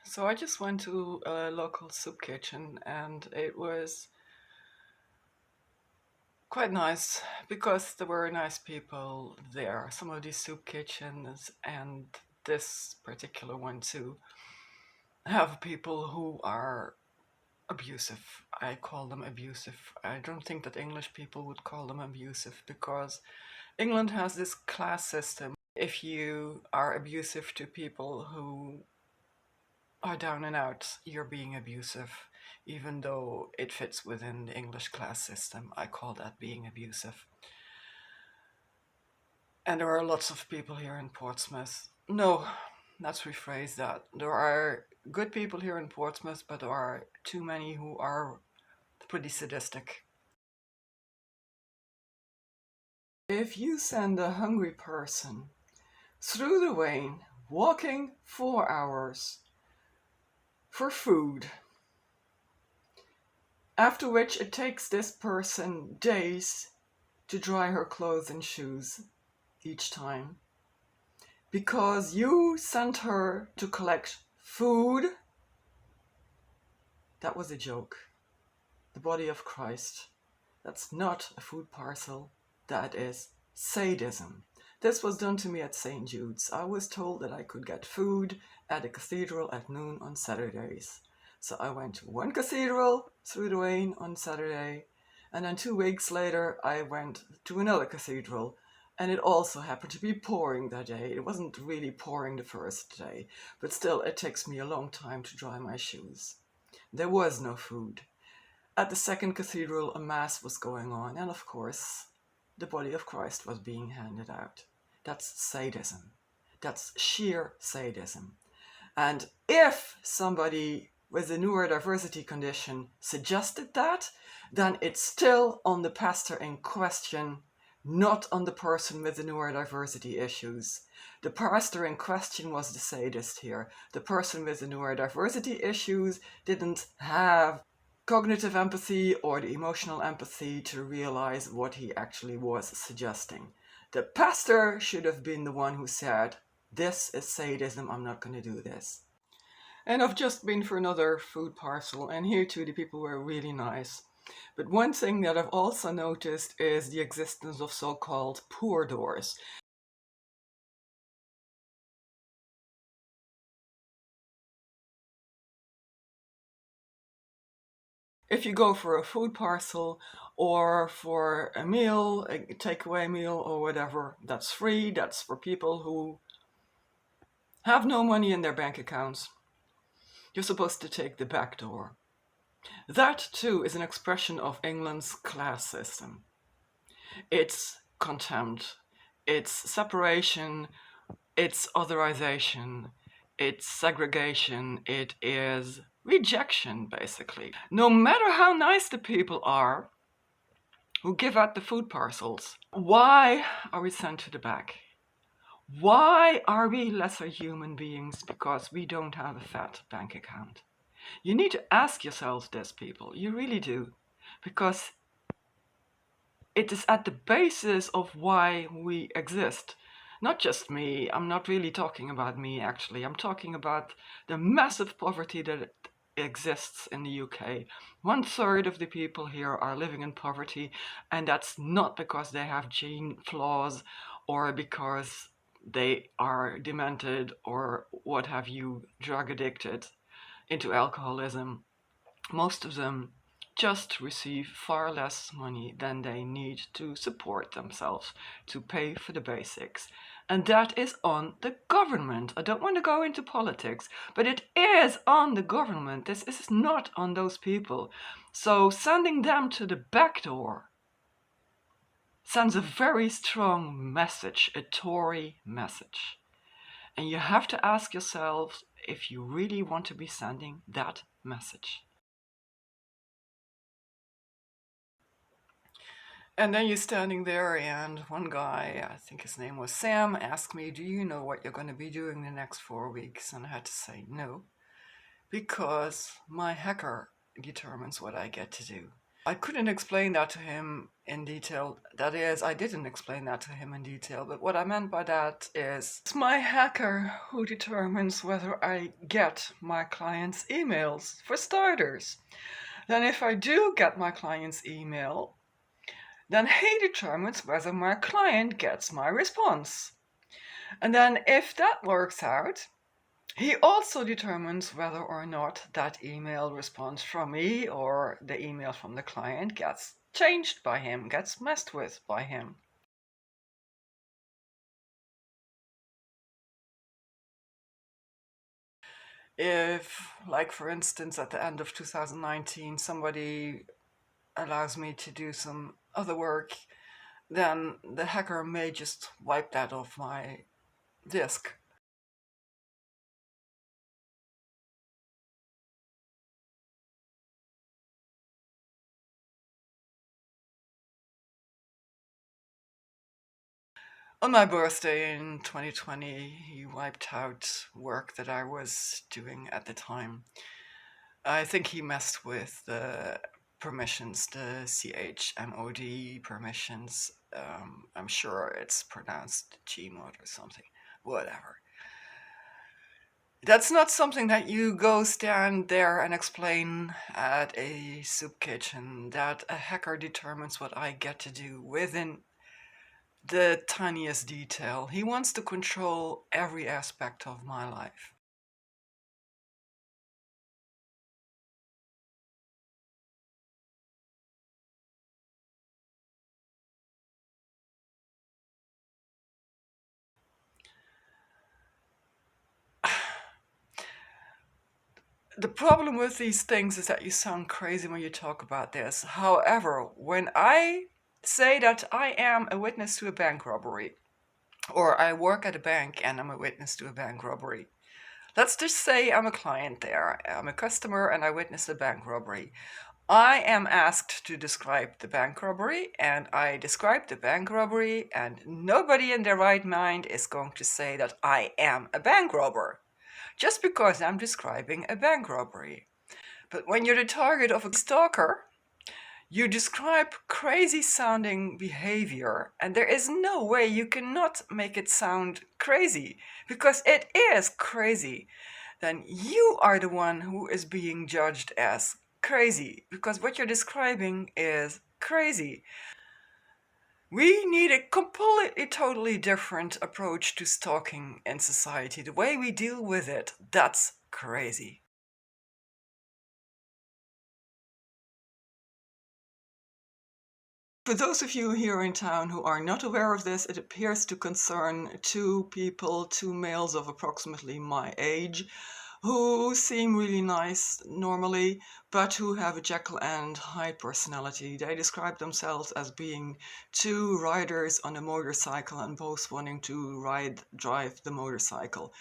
So I just went to a local soup kitchen and it was quite nice because there were nice people there. Some of these soup kitchens and this particular one too have people who are abusive. I call them abusive. I don't think that English people would call them abusive because England has this class system. If you are abusive to people who are down and out, you're being abusive, even though it fits within the English class system. I call that being abusive. And there are lots of people here in Portsmouth. No, let's rephrase that. There are good people here in Portsmouth, but there are too many who are pretty sadistic. If you send a hungry person through the rain, walking 4 hours for food, after which it takes this person days to dry her clothes and shoes each time, because you sent her to collect food, that was a joke. The body of Christ. That's not a food parcel. That is sadism. This was done to me at St. Jude's. I was told that I could get food at the cathedral at noon on Saturdays. So I went to one cathedral through the rain on Saturday, and then 2 weeks later I went to another cathedral, and it also happened to be pouring that day. It wasn't really pouring the first day, but still it takes me a long time to dry my shoes. There was no food. At the second cathedral, a mass was going on, and of course, the body of Christ was being handed out. That's sadism. That's sheer sadism. And if somebody with a neurodiversity condition suggested that, then it's still on the pastor in question, not on the person with the neurodiversity issues. The pastor in question was the sadist here. The person with the neurodiversity issues didn't have cognitive empathy or the emotional empathy to realize what he actually was suggesting. The pastor should have been the one who said, "This is sadism, I'm not going to do this." And I've just been for another food parcel, and here too the people were really nice. But one thing that I've also noticed is the existence of so-called poor doors. If you go for a food parcel or for a meal, a takeaway meal or whatever, that's free, that's for people who have no money in their bank accounts. You're supposed to take the back door. That too is an expression of England's class system. It's contempt, it's separation, it's otherization, it's segregation, it is rejection, basically. No matter how nice the people are who give out the food parcels, why are we sent to the back? Why are we lesser human beings because we don't have a fat bank account? You need to ask yourselves this, people. You really do. Because it is at the basis of why we exist. Not just me. I'm not really talking about me, actually. I'm talking about the massive poverty that exists in the UK. 1/3 of the people here are living in poverty, and that's not because they have gene flaws or because they are demented or what have you, drug addicted into alcoholism. Most of them just receive far less money than they need to support themselves, to pay for the basics. And that is on the government. I don't want to go into politics, but it is on the government. This is not on those people. So sending them to the back door sends a very strong message, a Tory message. And you have to ask yourselves if you really want to be sending that message. And then you're standing there, and one guy, I think his name was Sam, asked me, "Do you know what you're going to be doing the next 4 weeks?" And I had to say no, because my hacker determines what I get to do. I couldn't explain that to him in detail. That is, I didn't explain that to him in detail, but what I meant by that is it's my hacker who determines whether I get my clients' emails, for starters. Then, if I do get my client's email, then he determines whether my client gets my response. And then, if that works out, he also determines whether or not that email response from me or the email from the client gets changed by him, gets messed with by him. If, like for instance, at the end of 2019, somebody allows me to do some other work, then the hacker may just wipe that off my disk. On my birthday in 2020, he wiped out work that I was doing at the time. I think he messed with the permissions, the chmod permissions. I'm sure it's pronounced Gmod or something. Whatever. That's not something that you go stand there and explain at a soup kitchen. That a hacker determines what I get to do within the tiniest detail. He wants to control every aspect of my life. The problem with these things is that you sound crazy when you talk about this. However, when I say that I am a witness to a bank robbery, or I work at a bank and I'm a witness to a bank robbery, let's just say I'm a client there, I'm a customer and I witness a bank robbery. I am asked to describe the bank robbery, and I describe the bank robbery, and nobody in their right mind is going to say that I am a bank robber just because I'm describing a bank robbery. But when you're the target of a stalker, you describe crazy sounding behavior, and there is no way you cannot make it sound crazy, because it is crazy. Then you are the one who is being judged as crazy, because what you're describing is crazy. We need a completely, totally different approach to stalking in society. The way we deal with it, that's crazy. For those of you here in town who are not aware of this, it appears to concern two people, two males of approximately my age, who seem really nice normally, but who have a Jekyll and Hyde personality. They describe themselves as being two riders on a motorcycle and both wanting to drive the motorcycle.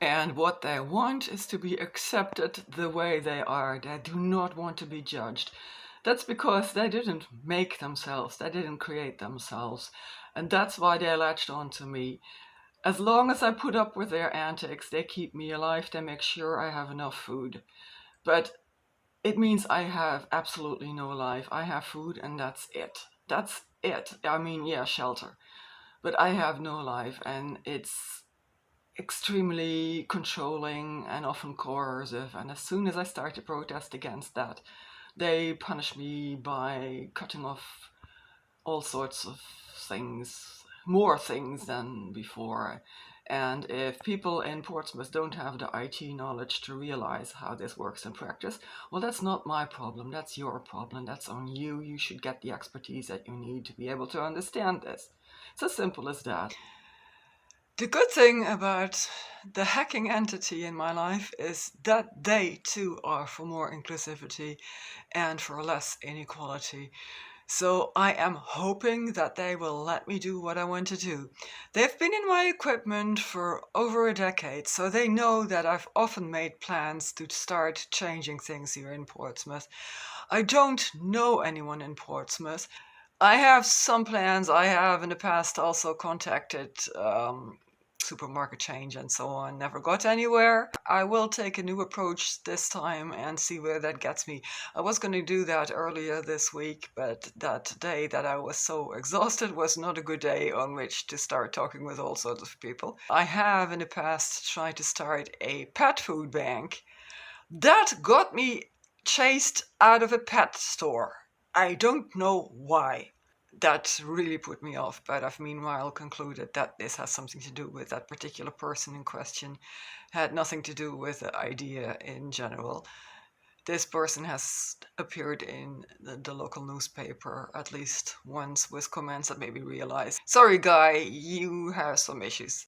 And what they want is to be accepted the way they are. They do not want to be judged. That's because they didn't make themselves, they didn't create themselves. And that's why they latched on to me. As long as I put up with their antics, they keep me alive, they make sure I have enough food. But it means I have absolutely no life. I have food and that's it. That's it. I mean, yeah, shelter. But I have no life, and it's extremely controlling and often coercive. And as soon as I start to protest against that, they punish me by cutting off all sorts of things, more things than before. And if people in Portsmouth don't have the IT knowledge to realize how this works in practice, well, that's not my problem. That's your problem. That's on you. You should get the expertise that you need to be able to understand this. It's as simple as that. The good thing about the hacking entity in my life is that they too are for more inclusivity and for less inequality. So I am hoping that they will let me do what I want to do. They've been in my equipment for over a decade, so they know that I've often made plans to start changing things here in Portsmouth. I don't know anyone in Portsmouth. I have some plans. I have in the past also contacted supermarket change and so on. Never got anywhere. I will take a new approach this time and see where that gets me. I was going to do that earlier this week, but that day that I was so exhausted was not a good day on which to start talking with all sorts of people. I have in the past tried to start a pet food bank. That got me chased out of a pet store. I don't know why. That really put me off, but I've meanwhile concluded that this has something to do with that particular person in question, had nothing to do with the idea in general. This person has appeared in the local newspaper at least once with comments that made me realize, sorry guy, you have some issues.